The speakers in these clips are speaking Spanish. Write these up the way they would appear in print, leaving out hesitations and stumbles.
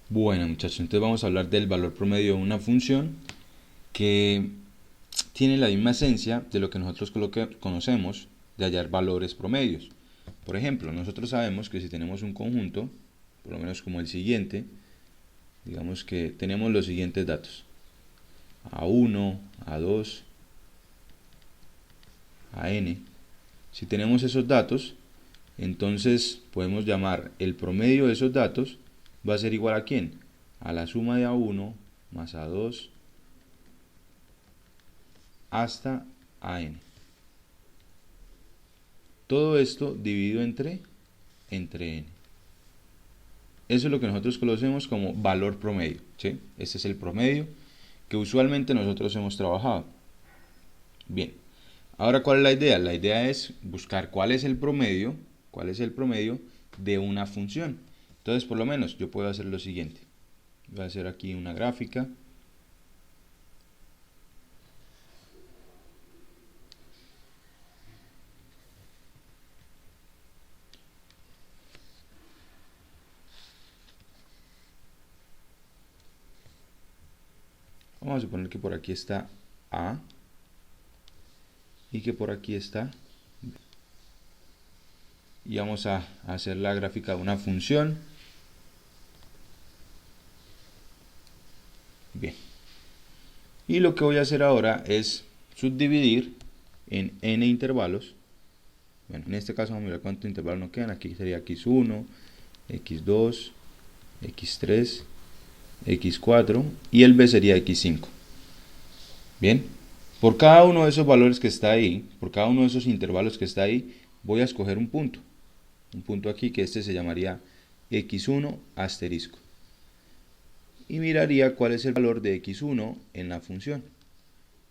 Bueno, muchachos, entonces vamos a hablar del valor promedio de una función que tiene la misma esencia de lo que nosotros conocemos de hallar valores promedios. Por ejemplo, nosotros sabemos que si tenemos un conjunto, por lo menos como el siguiente, digamos que tenemos los siguientes datos: A1, A2, AN. Si tenemos esos datos, entonces podemos llamar el promedio de esos datos va a ser igual a ¿quién? A la suma de A1 más A2 hasta AN. Todo esto dividido entre N. Eso es lo que nosotros conocemos como valor promedio, ¿sí? Este es el promedio que usualmente nosotros hemos trabajado. Bien, ahora ¿cuál es la idea? La idea es buscar cuál es el promedio de una función. Entonces, por lo menos, yo puedo hacer lo siguiente. Voy a hacer aquí una gráfica. Vamos a suponer que por aquí está A y que por aquí está B. Y vamos a hacer la gráfica de una función. Bien. Y lo que voy a hacer ahora es subdividir en n intervalos. Bueno, en este caso vamos a mirar cuántos intervalos nos quedan. Aquí sería x1, x2, x3, x4 y el b sería x5. Bien, por cada uno de esos valores que está ahí, por cada uno de esos intervalos que está ahí, voy a escoger un punto. Un punto aquí que este se llamaría x1 asterisco. Y miraría cuál es el valor de x1 en la función.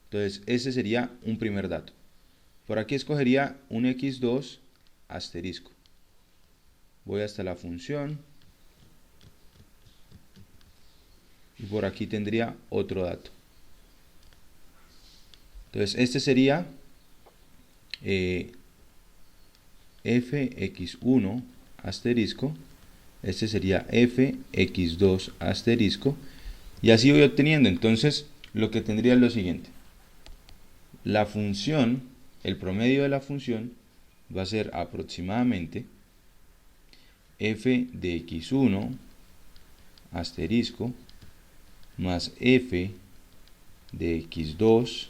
Entonces, ese sería un primer dato. Por aquí escogería un x2 asterisco. Voy hasta la función. Y por aquí tendría otro dato. Entonces, este sería fx1 asterisco. Este sería fx2 asterisco. Y así voy obteniendo. Entonces, lo que tendría es lo siguiente. La función, el promedio de la función va a ser aproximadamente f de x1 asterisco más f de x2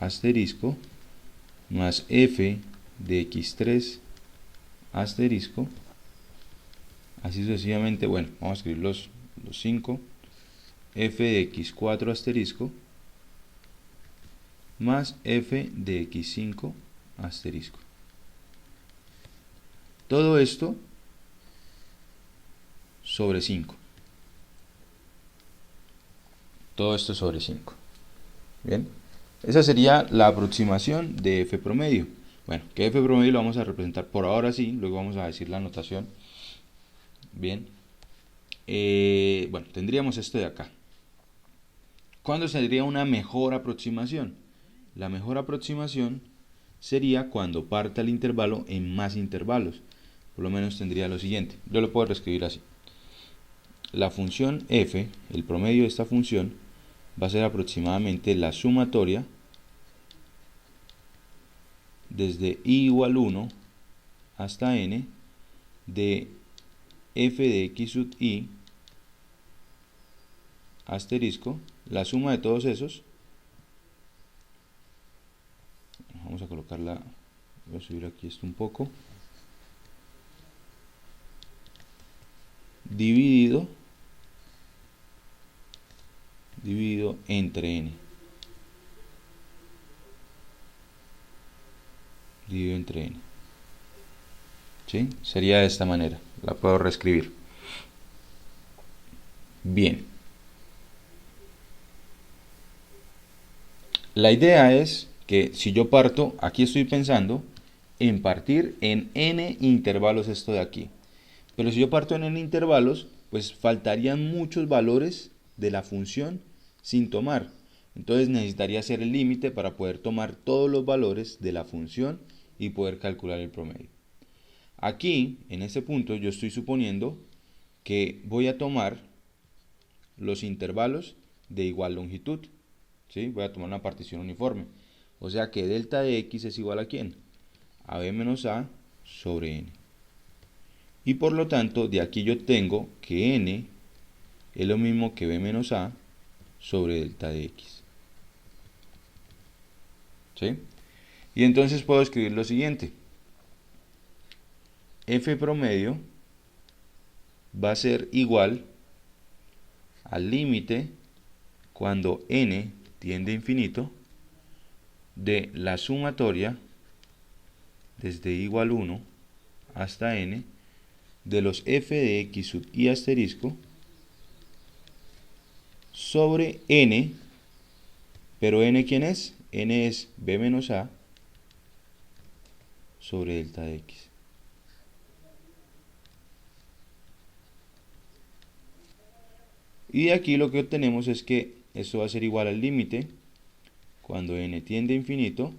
asterisco más f de x3 asterisco, así sucesivamente. Bueno, vamos a escribir los 5, f de x4 asterisco más f de x5 asterisco. Todo esto sobre 5. Todo esto sobre 5. Bien, esa sería la aproximación de f promedio. Bueno, que f promedio lo vamos a representar por ahora sí, luego vamos a decir la notación. Bien, bueno, tendríamos esto de acá. ¿Cuándo sería una mejor aproximación? La mejor aproximación sería cuando parta el intervalo en más intervalos. Por lo menos tendría lo siguiente. Yo lo puedo reescribir así. La función f, el promedio de esta función, va a ser aproximadamente la sumatoria desde i igual 1 hasta n de f de x sub i asterisco, la suma de todos esos. Vamos a colocarla, voy a subir aquí esto un poco, dividido entre n. Dividido entre n. ¿Sí? Sería de esta manera. La puedo reescribir. Bien. La idea es que si yo parto, aquí estoy pensando en partir en n intervalos esto de aquí. Pero si yo parto en n intervalos, pues faltarían muchos valores de la función sin tomar. Entonces necesitaría hacer el límite para poder tomar todos los valores de la función y poder calcular el promedio. Aquí, en este punto, yo estoy suponiendo que voy a tomar los intervalos de igual longitud. ¿Sí? Voy a tomar una partición uniforme. O sea que delta de x es igual a ¿quién? A b menos a sobre n. Y por lo tanto, de aquí yo tengo que n es lo mismo que b menos a sobre delta de x. ¿Sí? Y entonces puedo escribir lo siguiente. F promedio va a ser igual al límite cuando n tiende a infinito de la sumatoria desde igual 1 hasta n de los f de x sub i asterisco sobre n, pero n ¿quién es? N es b menos a sobre delta de x. Y de aquí lo que obtenemos es que esto va a ser igual al límite cuando n tiende a infinito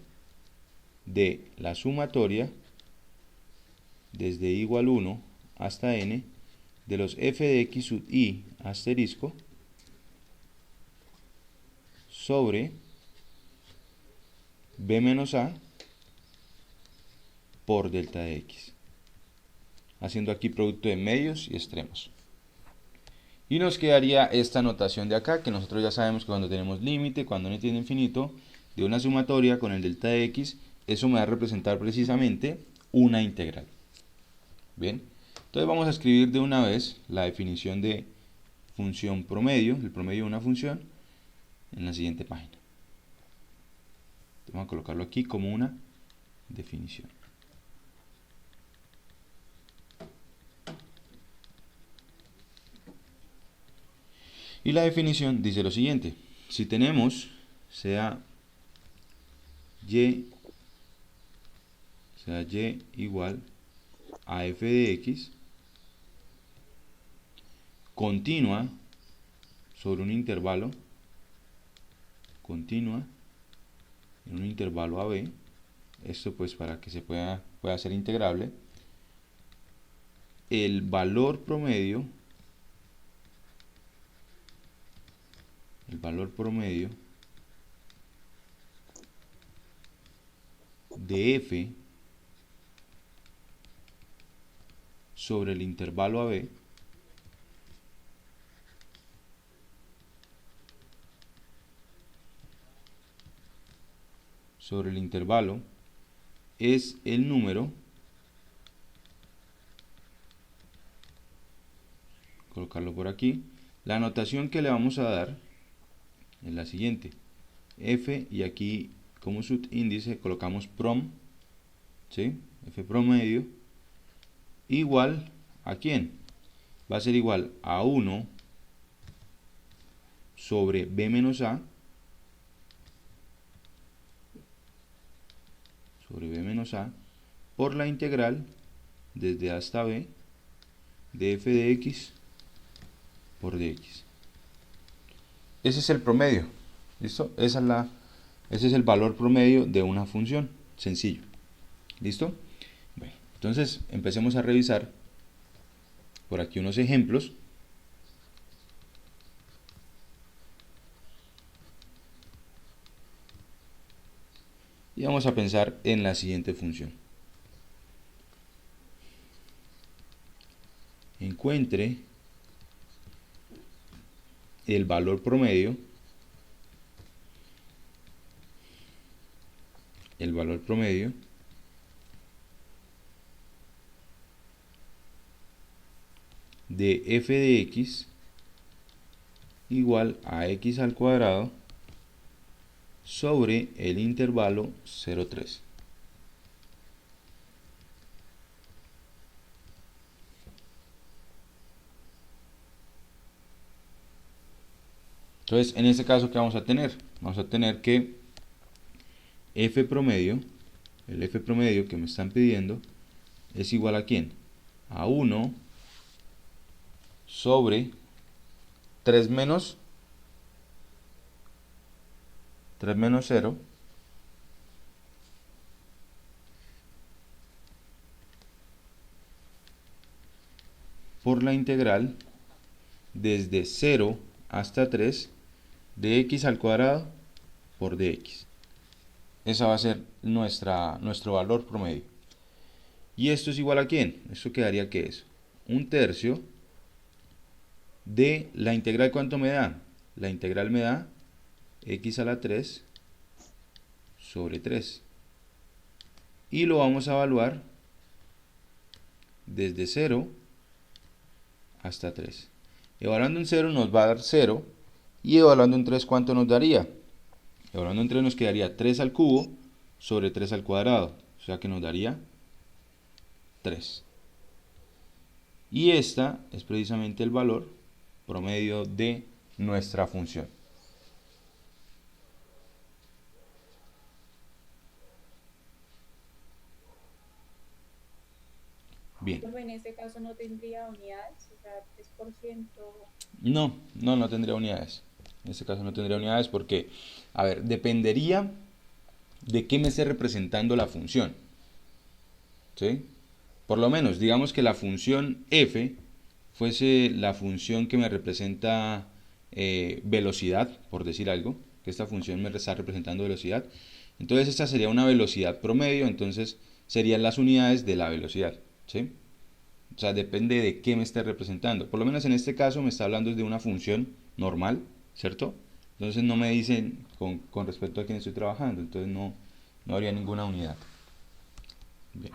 de la sumatoria desde igual 1 hasta n de los f de x sub i asterisco sobre b menos a por delta de x, haciendo aquí producto de medios y extremos. Y nos quedaría esta notación de acá, que nosotros ya sabemos que cuando tenemos límite, cuando n tiende a infinito, de una sumatoria con el delta de x, eso me va a representar precisamente una integral. Bien, entonces vamos a escribir de una vez la definición de función promedio, el promedio de una función, en la siguiente página. Vamos a colocarlo aquí como una definición. Y la definición dice lo siguiente: si tenemos sea y igual a f de x continua sobre un intervalo, continua en un intervalo AB, esto pues para que se pueda ser integrable, el valor promedio de f sobre el intervalo AB sobre el intervalo es el número, colocarlo por aquí, la notación que le vamos a dar es la siguiente: f, y aquí como subíndice colocamos prom, ¿sí? F promedio igual a ¿quién? Va a ser igual a 1 sobre b menos a por la integral desde a hasta b de f de x por dx. Ese es el promedio. ¿Listo? Ese es el valor promedio de una función. Sencillo. ¿Listo? Bueno, entonces empecemos a revisar por aquí unos ejemplos. Y vamos a pensar en la siguiente función. Encuentre el valor promedio de f de x igual a x al cuadrado sobre el intervalo 0,3. Entonces, en este caso, ¿qué vamos a tener? Vamos a tener que f promedio, el f promedio que me están pidiendo, es igual a ¿quién? A 1 sobre 3 menos 0 por la integral desde 0 hasta 3 de x al cuadrado por dx. Esa va a ser nuestro valor promedio. ¿Y esto es igual a quién? Esto quedaría que es 1/3 de la integral. ¿Cuánto me da? La integral me da x a la 3 sobre 3. Y lo vamos a evaluar desde 0 hasta 3. Evaluando en 0 nos va a dar 0. Y evaluando en 3, ¿cuánto nos daría? Evaluando en 3 nos quedaría 3 al cubo sobre 3 al cuadrado. O sea que nos daría 3. Y esta es precisamente el valor promedio de nuestra función. Bien. En este caso no tendría unidades, o sea, 3%. No tendría unidades. En este caso no tendría unidades porque, a ver, dependería de qué me esté representando la función. ¿Sí? Por lo menos, digamos que la función f fuese la función que me representa velocidad, por decir algo, que esta función me está representando velocidad. Entonces esta sería una velocidad promedio, entonces serían las unidades de la velocidad. ¿Sí? O sea, depende de qué me esté representando. Por lo menos en este caso me está hablando de una función normal, ¿cierto? Entonces no me dicen con respecto a quién estoy trabajando, entonces no habría ninguna unidad. Bien.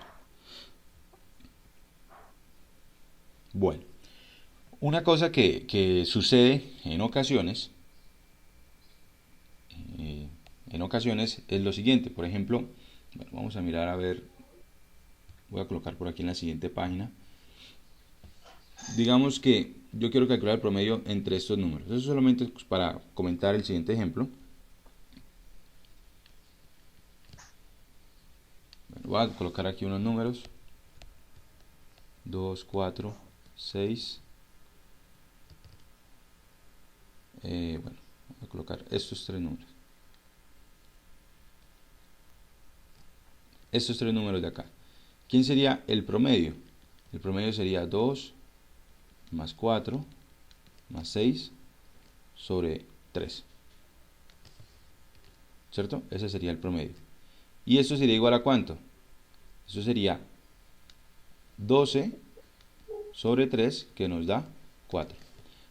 Bueno, una cosa que sucede en ocasiones es lo siguiente. Por ejemplo, bueno, vamos a mirar a ver, voy a colocar por aquí en la siguiente página. Digamos que yo quiero calcular el promedio entre estos números. Eso solamente es para comentar el siguiente ejemplo. Bueno, voy a colocar aquí unos números. 2, 4, 6. Bueno, voy a colocar estos tres números. Estos tres números de acá. ¿Quién sería el promedio? El promedio sería 2 más 4 más 6 sobre 3. ¿Cierto? Ese sería el promedio. ¿Y esto sería igual a cuánto? Eso sería 12 sobre 3, que nos da 4.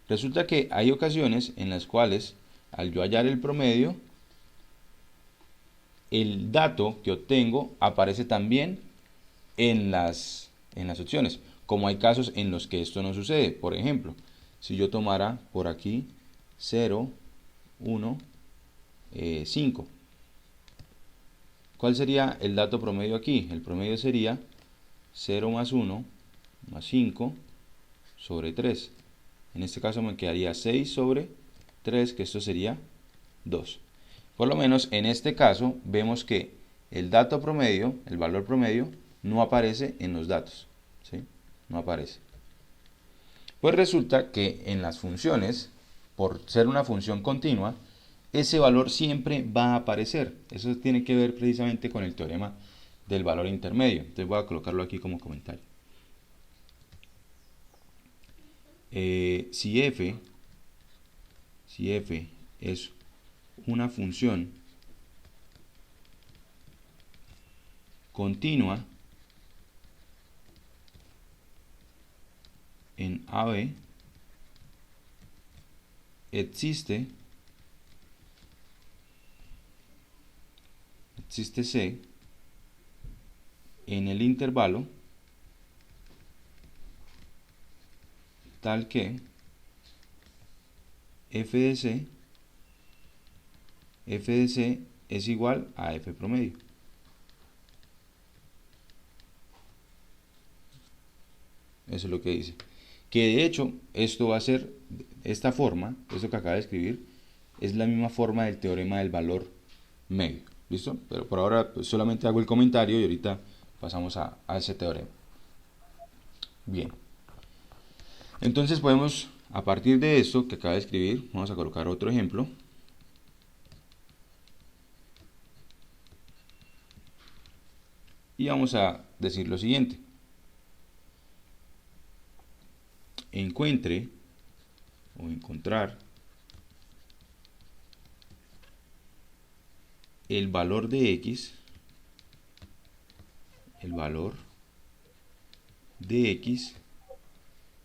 Resulta que hay ocasiones en las cuales, al yo hallar el promedio, el dato que obtengo aparece también en las opciones. Como hay casos en los que esto no sucede. Por ejemplo, si yo tomara por aquí 0, 1, 5. ¿Cuál sería el dato promedio aquí? El promedio sería 0 más 1 más 5 sobre 3. En este caso me quedaría 6 sobre 3, que esto sería 2. Por lo menos en este caso vemos que el dato promedio, el valor promedio, no aparece en los datos. ¿Sí? No aparece. Pues resulta que en las funciones, por ser una función continua, ese valor siempre va a aparecer. Eso tiene que ver precisamente con el teorema del valor intermedio. Entonces voy a colocarlo aquí como comentario. Si f es una función continua en AB, existe C en el intervalo tal que f de C es igual a f promedio. Eso es lo que dice. Que de hecho, esto va a ser, esta forma, esto que acaba de escribir, es la misma forma del teorema del valor medio. ¿Listo? Pero por ahora pues, solamente hago el comentario y ahorita pasamos a ese teorema. Bien. Entonces podemos, a partir de esto que acaba de escribir, vamos a colocar otro ejemplo. Y vamos a decir lo siguiente. Encuentre o encontrar el valor de x,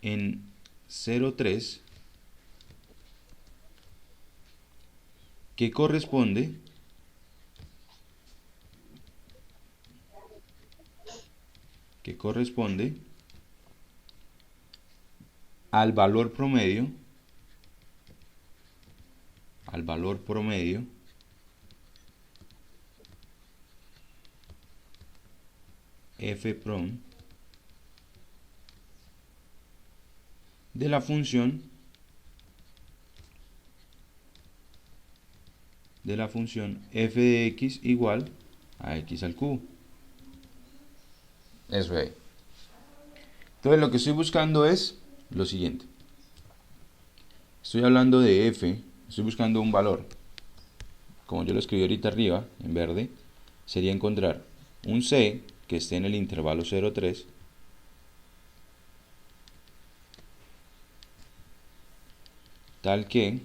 en 0,3 que corresponde al valor promedio f prom de la función f de x igual a x al cubo. Eso es. Entonces lo que estoy buscando es lo siguiente. Estoy hablando de f, estoy buscando un valor. Como yo lo escribí ahorita arriba, en verde, sería encontrar un c que esté en el intervalo 0,3 tal que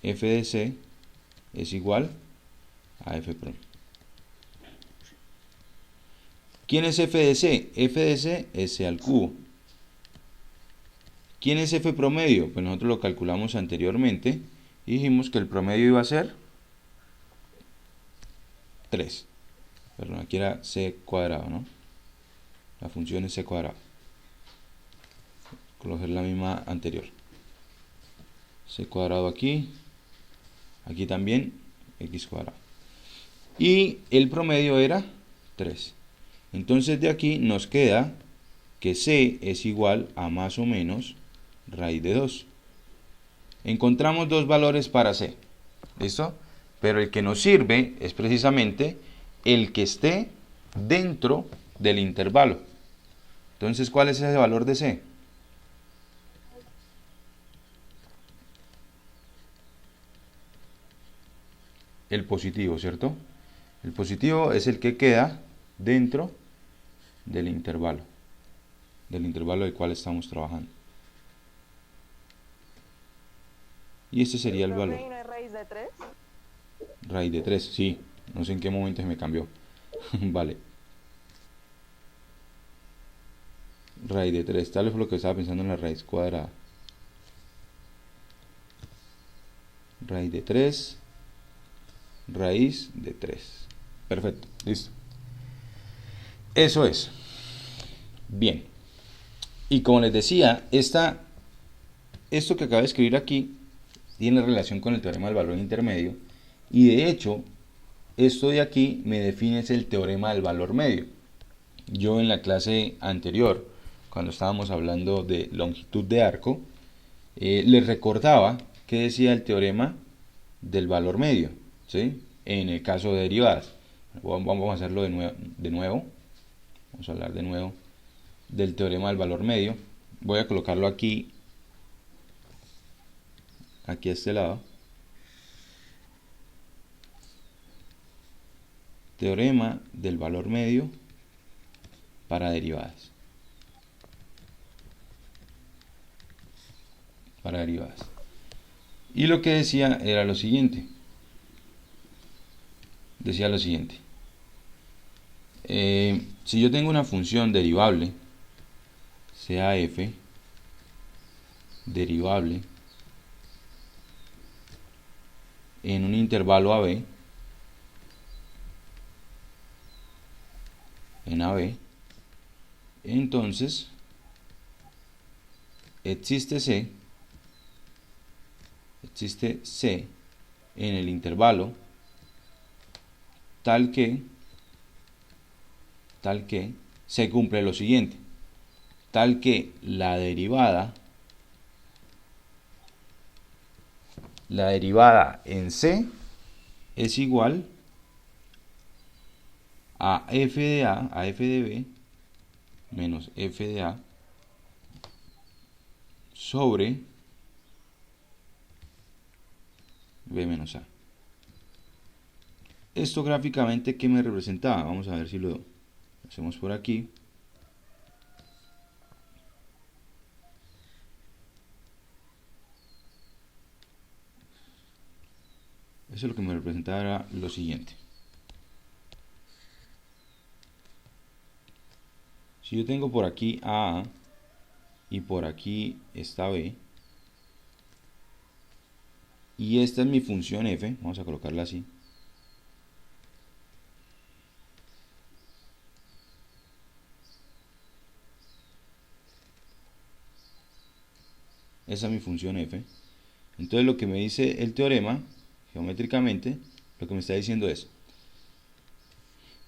f de c es igual a f prom. ¿Quién es f de c? F de c es c al cubo. ¿Quién es f promedio? Pues nosotros lo calculamos anteriormente y dijimos que el promedio iba a ser 3. Perdón, aquí era c cuadrado, ¿no? La función es c cuadrado. Coger la misma anterior. C cuadrado aquí. Aquí también x cuadrado. Y el promedio era 3. Entonces de aquí nos queda que c es igual a más o menos raíz de 2. Encontramos dos valores para c. ¿Listo? Pero el que nos sirve es precisamente el que esté dentro del intervalo. Entonces, ¿cuál es ese valor de c? El positivo, ¿cierto? El positivo es el que queda dentro del intervalo del cual estamos trabajando. Y este sería el valor. ¿No es raíz de 3? Raíz de 3, sí. No sé en qué momento se me cambió. Vale. Raíz de 3. Tal vez fue lo que estaba pensando en la raíz cuadrada. Raíz de 3. Raíz de 3. Perfecto. Listo. Eso es. Bien. Y como les decía, esto que acabo de escribir aquí tiene relación con el teorema del valor intermedio. Y de hecho, esto de aquí me define el teorema del valor medio. Yo en la clase anterior, cuando estábamos hablando de longitud de arco, les recordaba que decía el teorema del valor medio, ¿sí? En el caso de derivadas. Vamos a hacerlo de nuevo. Vamos a hablar de nuevo del teorema del valor medio. Voy a colocarlo aquí a este lado. Teorema del valor medio para derivadas. Y lo que decía era lo siguiente. Si yo tengo una función derivable, sea f, derivable, en un intervalo AB, en AB, entonces existe C en el intervalo tal que se cumple lo siguiente, tal que la derivada en C es igual a f de A, a f de B, menos f de A, sobre B menos A. Esto gráficamente, ¿qué me representaba? Vamos a ver si lo hacemos por aquí. Eso es lo que me representará lo siguiente. Si yo tengo por aquí a y por aquí está b, y esta es mi función f, vamos a colocarla así. Esa es mi función f. Entonces lo que me dice el teorema, geométricamente, lo que me está diciendo es,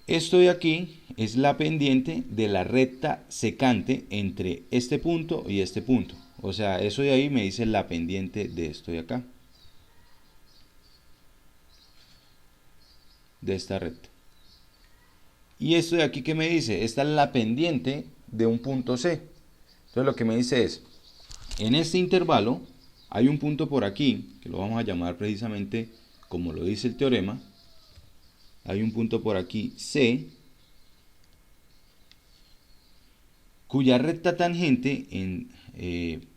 esto de aquí es la pendiente de la recta secante entre este punto y este punto. O sea, eso de ahí me dice la pendiente de esto de acá. De esta recta. Y esto de aquí, ¿qué me dice? Esta es la pendiente de un punto C. Entonces lo que me dice es, en este intervalo hay un punto por aquí, que lo vamos a llamar precisamente como lo dice el teorema. Hay un punto por aquí C, cuya recta tangente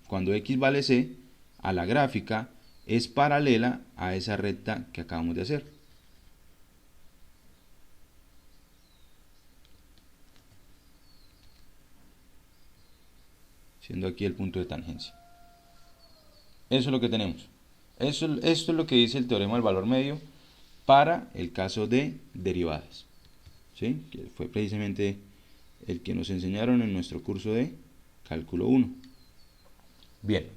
cuando x vale c a la gráfica es paralela a esa recta que acabamos de hacer. Siendo aquí el punto de tangencia. Eso es lo que tenemos. Esto es lo que dice el teorema del valor medio para el caso de derivadas. ¿Sí? Que fue precisamente el que nos enseñaron en nuestro curso de cálculo 1. Bien.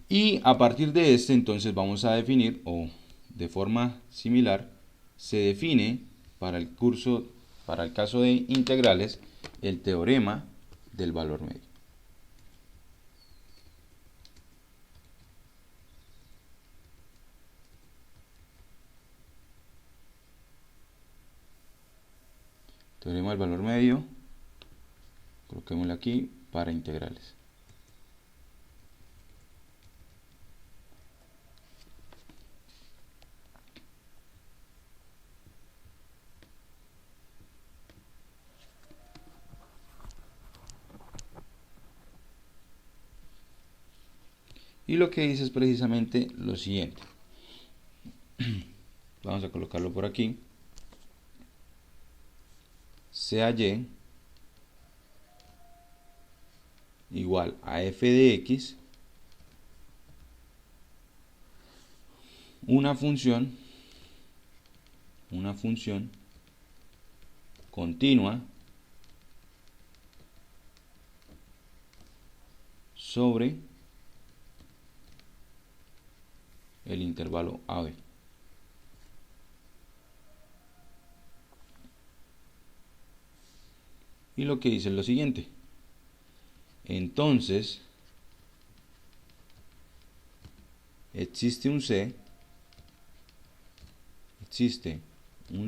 Y a partir de este entonces vamos a definir, o de forma similar, se define para el caso de integrales, el teorema del valor medio. Teorema del valor medio, coloquémoslo aquí para integrales. Y lo que dice es precisamente lo siguiente. Vamos a colocarlo por aquí. Sea y igual a f de x, una función continua sobre el intervalo AB. Y lo que dice es lo siguiente. Entonces, existe un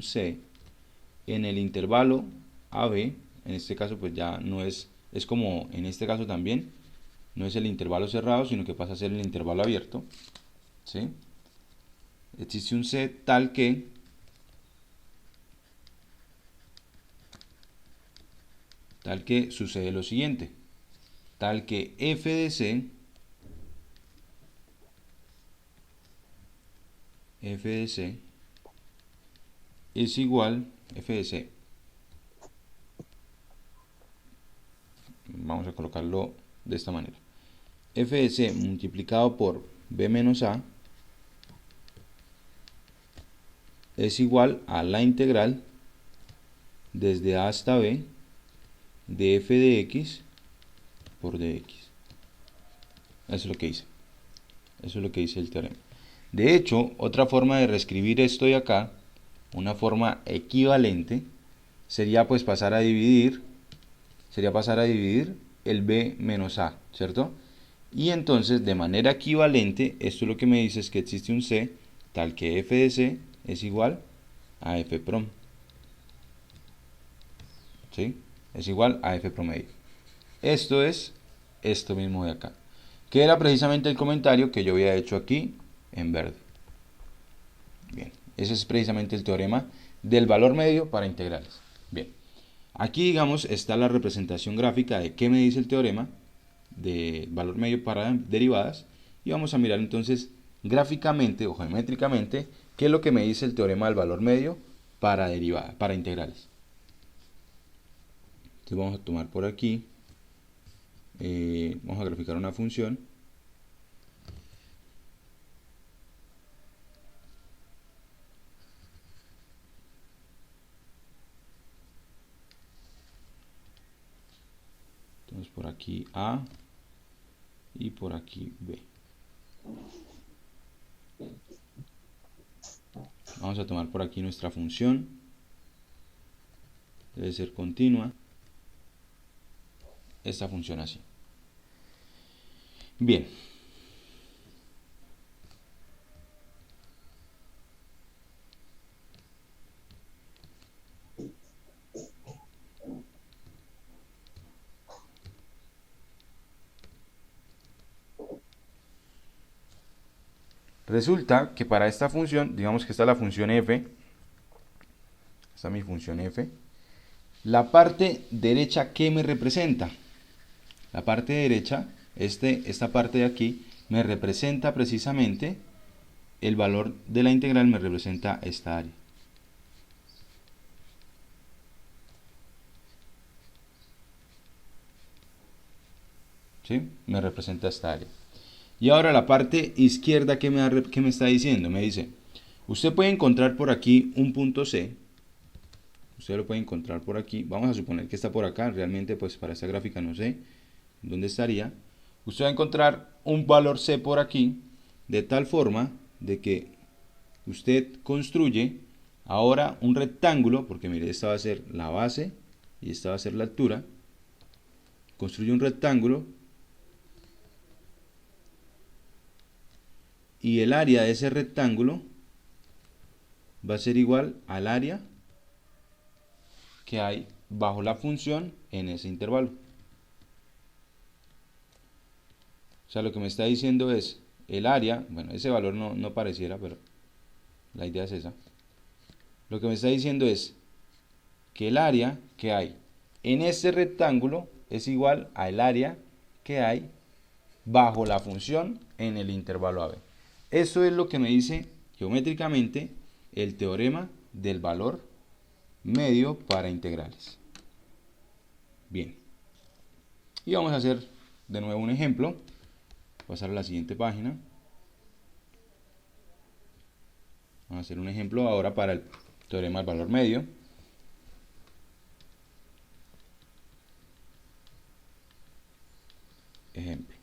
C en el intervalo AB. En este caso pues ya no es como en este caso también, no es el intervalo cerrado, sino que pasa a ser el intervalo abierto. ¿Sí? Existe un C tal que sucede lo siguiente, tal que f de c es igual, f de c, vamos a colocarlo de esta manera, f de c multiplicado por b menos a es igual a la integral desde a hasta b de f de x por dx. Eso es lo que dice. Eso es lo que dice el teorema. De hecho, otra forma de reescribir esto de acá, una forma equivalente, sería pues pasar a dividir el b menos a, ¿cierto? Y entonces, de manera equivalente, esto lo que me dice es que existe un c tal que f de c es igual a f prom. ¿Sí? Es igual a f promedio. Esto es esto mismo de acá, que era precisamente el comentario que yo había hecho aquí en verde. Bien, ese es precisamente el teorema del valor medio para integrales. Bien, aquí digamos está la representación gráfica de qué me dice el teorema de valor medio para derivadas, y vamos a mirar entonces gráficamente o geométricamente qué es lo que me dice el teorema del valor medio para derivadas, para integrales. Entonces vamos a tomar por aquí, vamos a graficar una función. Entonces por aquí A y por aquí B. Vamos a tomar por aquí nuestra función. Debe ser continua. Esta funciona así. Bien. Resulta que para esta función, digamos que esta es la función f, esta es mi función f, la parte derecha, ¿qué me representa? La parte derecha, esta parte de aquí, me representa precisamente el valor de la integral, me representa esta área. ¿Sí? Me representa esta área. Y ahora la parte izquierda, ¿qué me está diciendo? Me dice, usted puede encontrar por aquí un punto C. Usted lo puede encontrar por aquí. Vamos a suponer que está por acá. Realmente, pues para esta gráfica no sé dónde estaría. Usted va a encontrar un valor C por aquí, de tal forma de que usted construye ahora un rectángulo, porque mire, esta va a ser la base y esta va a ser la altura. Construye un rectángulo y el área de ese rectángulo va a ser igual al área que hay bajo la función en ese intervalo. O sea, lo que me está diciendo es el área, bueno, ese valor no pareciera, pero la idea es esa. Lo que me está diciendo es que el área que hay en este rectángulo es igual al área que hay bajo la función en el intervalo AB. Eso es lo que me dice geométricamente el teorema del valor medio para integrales. Bien. Y vamos a hacer de nuevo un ejemplo. Pasar a la siguiente página. Vamos a hacer un ejemplo ahora para el teorema del valor medio. Ejemplo.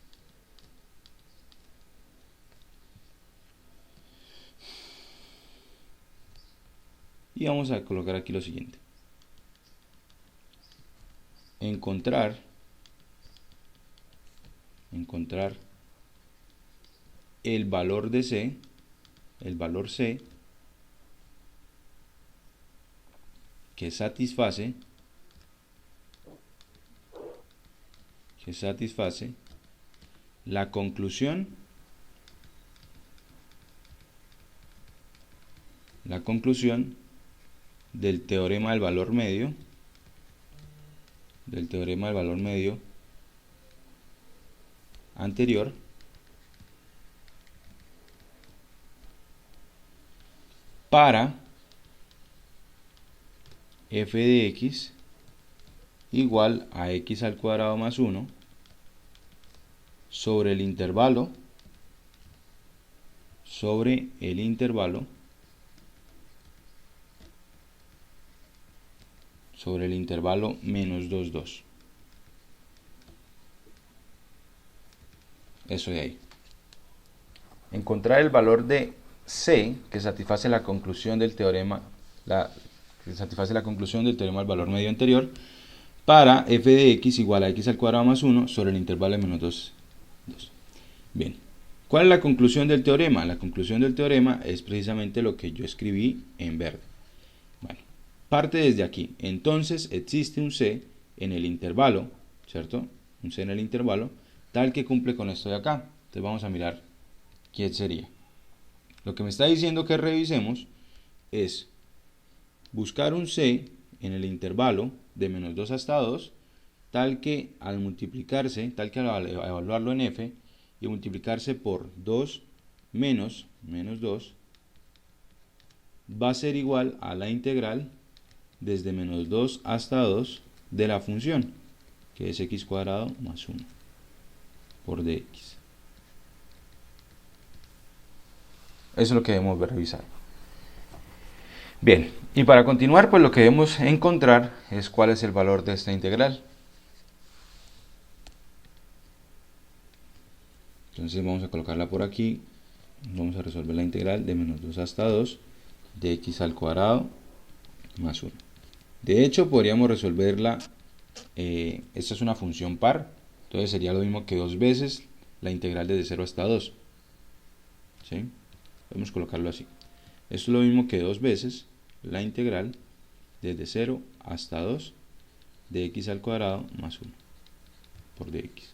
Y vamos a colocar aquí lo siguiente. Encontrar el valor de C, el valor C que satisface la conclusión del teorema del valor medio anterior para f de x igual a x al cuadrado más 1 sobre el intervalo menos 2, 2. Eso de ahí. Encontrar el valor de C que satisface la conclusión del teorema del valor medio anterior para f de x igual a x al cuadrado más 1 sobre el intervalo de menos 2, 2. Bien. ¿Cuál es la conclusión del teorema? La conclusión del teorema es precisamente lo que yo escribí en verde. Bueno, parte desde aquí. Entonces existe un C en el intervalo, ¿cierto? Un C en el intervalo, tal que cumple con esto de acá. Entonces vamos a mirar quién sería. Lo que me está diciendo que revisemos es buscar un C en el intervalo de menos 2 hasta 2, tal que al evaluarlo en f y multiplicarse por 2 menos 2 va a ser igual a la integral desde menos 2 hasta 2 de la función, que es x cuadrado más 1 por dx. Eso es lo que debemos revisar. Bien, y para continuar, pues lo que debemos encontrar es cuál es el valor de esta integral. Entonces vamos a colocarla por aquí. Vamos a resolver la integral de menos 2 hasta 2 de x al cuadrado más 1. De hecho, podríamos resolverla, esta es una función par, entonces sería lo mismo que 2 veces la integral desde 0 hasta 2. ¿Sí? Podemos colocarlo así. Esto es lo mismo que 2 veces la integral desde 0 hasta 2 de x al cuadrado más 1 por dx.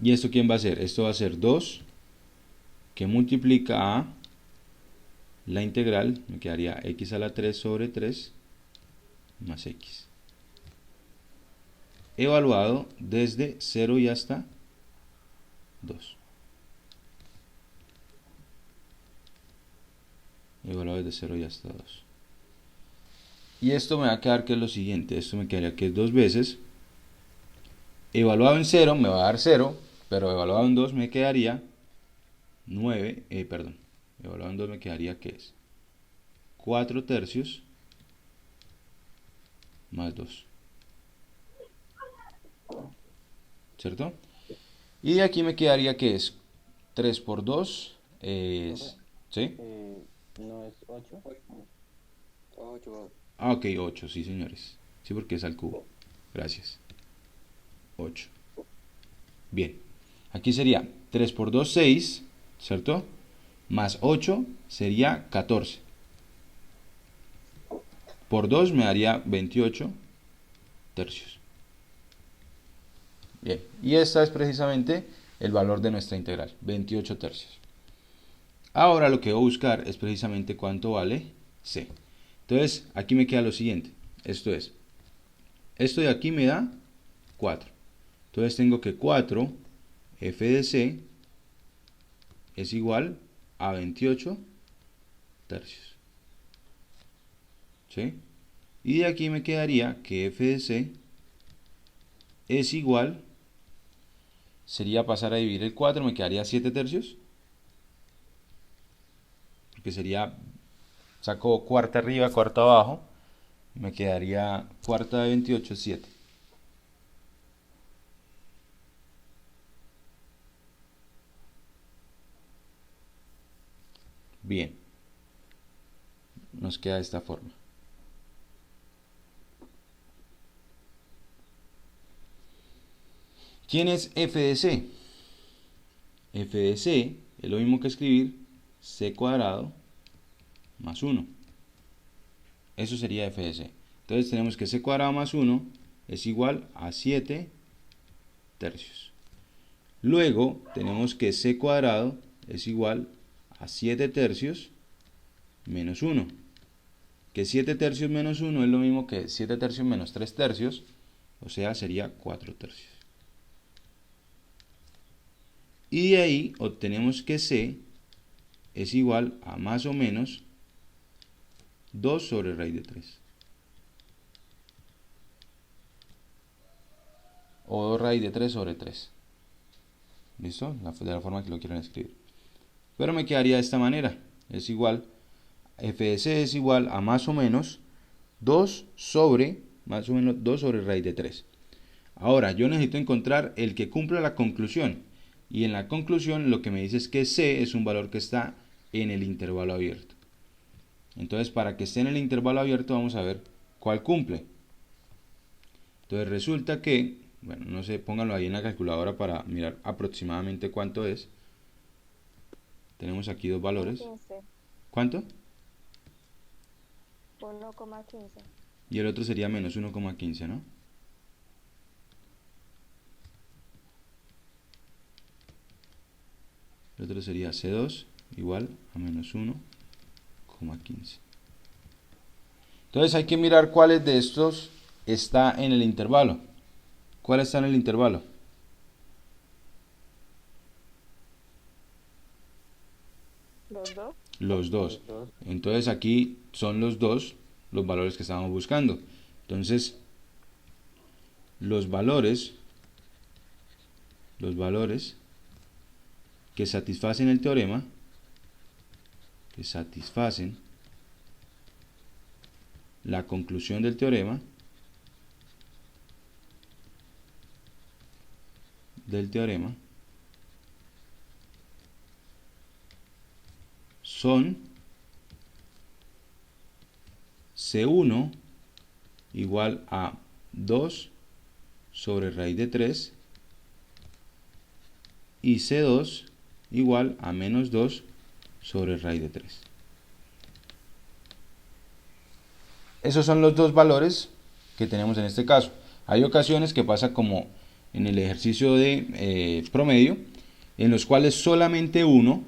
¿Y esto quién va a ser? Esto va a ser 2 que multiplica a la integral, me quedaría x a la 3 sobre 3 más x. Evaluado desde 0 y hasta 2. Evaluado desde 0 y hasta 2. Y esto me va a quedar que es lo siguiente. Esto me quedaría que es 2 veces. Evaluado en 0 me va a dar 0, pero evaluado en 2 me quedaría 9, evaluado en 2 me quedaría que es 4 tercios más 2. ¿Cierto? Y de aquí me quedaría que es 3 por 2 es... ¿Sí? No es 8. 8. Ah, ok, 8, sí señores. Sí, porque es al cubo. Gracias. 8. Bien. Aquí sería 3 por 2, 6, ¿cierto? Más 8 sería 14. Por 2 me daría 28 tercios. Bien. Y esta es precisamente el valor de nuestra integral, 28 tercios. Ahora lo que voy a buscar es precisamente cuánto vale c. Entonces, aquí me queda lo siguiente. Esto de aquí me da 4. Entonces tengo que 4 f de c es igual a 28 tercios. ¿Sí? Y de aquí me quedaría que f de c es igual, sería pasar a dividir el 4, me quedaría 7 tercios. Porque sería, saco cuarta arriba, cuarta abajo, me quedaría cuarta de 28, 7. Bien, nos queda de esta forma. ¿Quién es f de c? F de c es lo mismo que escribir c cuadrado más 1. Eso sería f de c. Entonces tenemos que c cuadrado más 1 es igual a 7 tercios. Luego tenemos que c cuadrado es igual a 7 tercios menos 1. Que 7 tercios menos 1 es lo mismo que 7 tercios menos 3 tercios, o sea, sería 4 tercios. Y de ahí obtenemos que c es igual a más o menos 2 sobre raíz de 3. O 2 raíz de 3 sobre 3. ¿Listo? De la forma que lo quieran escribir. Pero me quedaría de esta manera. Es igual, f de c es igual a más o menos 2 sobre raíz de 3. Ahora, yo necesito encontrar el que cumpla la conclusión. Y en la conclusión lo que me dice es que c es un valor que está en el intervalo abierto. Entonces, para que esté en el intervalo abierto, vamos a ver cuál cumple. Entonces, resulta que, bueno, no sé, pónganlo ahí en la calculadora para mirar aproximadamente cuánto es. Tenemos aquí dos valores. 15. ¿Cuánto? 1,15. Y el otro sería menos 1,15, ¿no? El otro sería C2 igual a menos 1,15. Entonces hay que mirar cuáles de estos está en el intervalo. ¿Cuál está en el intervalo? Los dos. Los dos. Entonces aquí son los dos los valores que estábamos buscando. Entonces, los valores que satisfacen el teorema, que satisfacen la conclusión del teorema, son C1 igual a 2 sobre raíz de 3 y C2 igual a menos 2 sobre raíz de 3. Esos son los dos valores que tenemos en este caso. Hay ocasiones que pasa como en el ejercicio de promedio, en los cuales solamente uno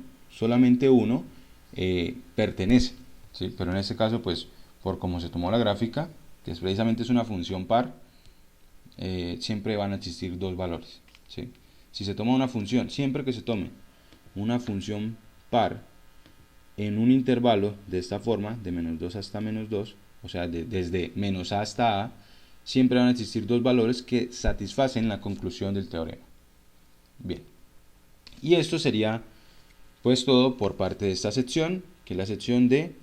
pertenece, ¿sí? Pero en este caso, pues, por cómo se tomó la gráfica, que precisamente es una función par, siempre van a existir dos valores, ¿sí? Si se toma una función, siempre que se tome una función par en un intervalo de esta forma, de menos 2 hasta menos 2, o sea, desde menos a hasta a, siempre van a existir dos valores que satisfacen la conclusión del teorema. Bien, y esto sería pues todo por parte de esta sección, que es la sección de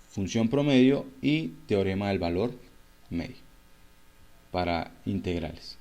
función promedio y teorema del valor medio para integrales.